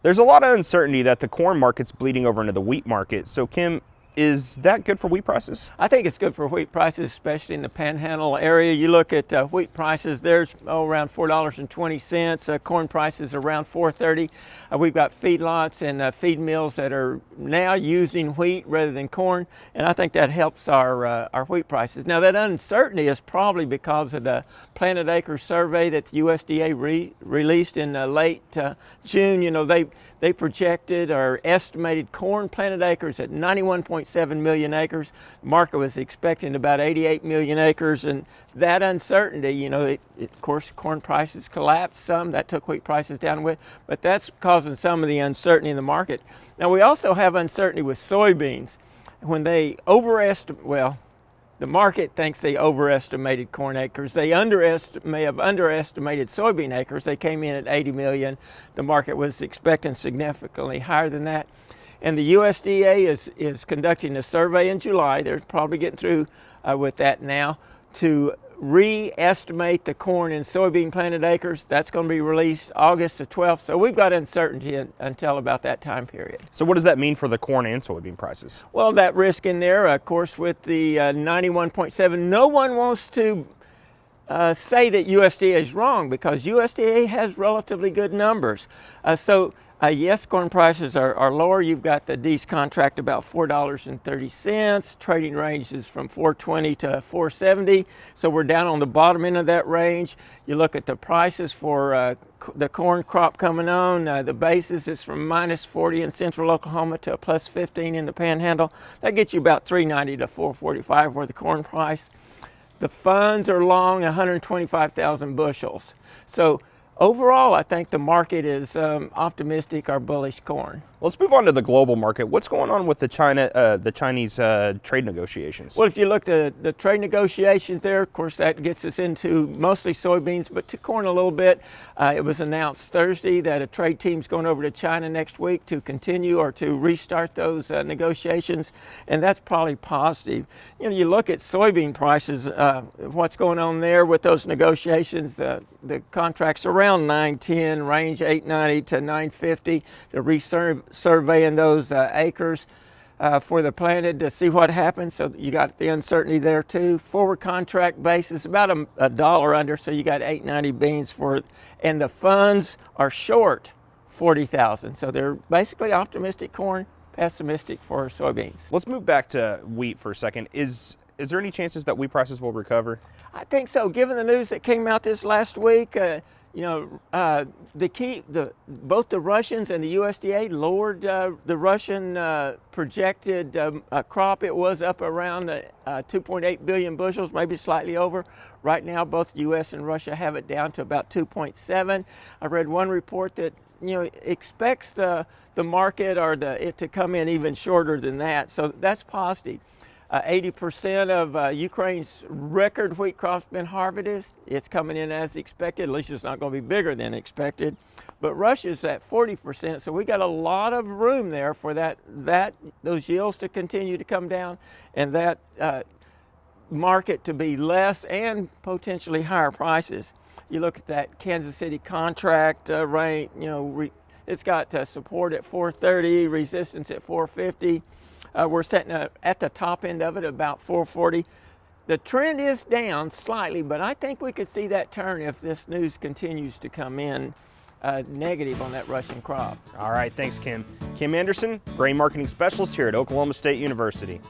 There's a lot of uncertainty that the corn market's bleeding over into the wheat market. So Kim, is that good for wheat prices? I think it's good for wheat prices, especially in the Panhandle area. You look at wheat prices, there's around $4.20. Corn prices around $4.30. We've got feedlots and feed mills that are now using wheat rather than corn, and I think that helps our wheat prices. Now, that uncertainty is probably because of the planted acres survey that the USDA released in late June. You know, they projected or estimated corn planted acres at 91.7 million acres. The market was expecting about 88 million acres, and that uncertainty, you know, of course, corn prices collapsed some. That took wheat prices down with, but that's causing some of the uncertainty in the market. Now, we also have uncertainty with soybeans. When they the market thinks they overestimated corn acres. They may have underestimated soybean acres. They came in at 80 million. The market was expecting significantly higher than that. And the USDA is conducting a survey in July. They're probably getting through with that now to re-estimate the corn and soybean planted acres. That's going to be released August the 12th. So we've got uncertainty until about that time period. So what does that mean for the corn and soybean prices? Well, that risk in there, of course, with the 91.7, no one wants to say that USDA is wrong because USDA has relatively good numbers. Yes, corn prices are lower. You've got the D's contract about $4.30. Trading range is from $4.20 to $4.70. So we're down on the bottom end of that range. You look at the prices for the corn crop coming on. The basis is from -40 in central Oklahoma to a +15 in the Panhandle. That gets you about $3.90 to $4.45 for the corn price. The funds are long 125,000 bushels. So overall, I think the market is optimistic or bullish corn. Let's move on to the global market. What's going on with the Chinese trade negotiations? Well, if you look at the trade negotiations there, of course, that gets us into mostly soybeans, but to corn a little bit. It was announced Thursday that a trade team's going over to China next week to continue or to restart those negotiations, and that's probably positive. You know, you look at soybean prices, what's going on there with those negotiations. The contracts around 910, range 890 to 950. The surveying those acres for the planted to see what happens. So you got the uncertainty there too. Forward contract basis about a dollar under, so you got 890 beans for it. And the funds are short 40,000. So they're basically optimistic corn, pessimistic for soybeans. Let's move back to wheat for a second. Is there any chances that wheat prices will recover? I think so. Given the news that came out this last week, you know, both the Russians and the USDA lowered the Russian projected crop. It was up around 2.8 billion bushels, maybe slightly over. Right now, both the U.S. and Russia have it down to about 2.7. I read one report that, you know, expects the market or it to come in even shorter than that. So that's positive. 80% of Ukraine's record wheat crop's been harvested. It's coming in as expected. At least it's not going to be bigger than expected. But Russia's at 40%, so we got a lot of room there for those yields to continue to come down, and that market to be less and potentially higher prices. You look at that Kansas City contract rate. You know, it's got support at 430, resistance at 450. We're sitting at the top end of it, about 440. The trend is down slightly, but I think we could see that turn if this news continues to come in negative on that Russian crop. All right, thanks, Kim. Kim Anderson, grain marketing specialist here at Oklahoma State University.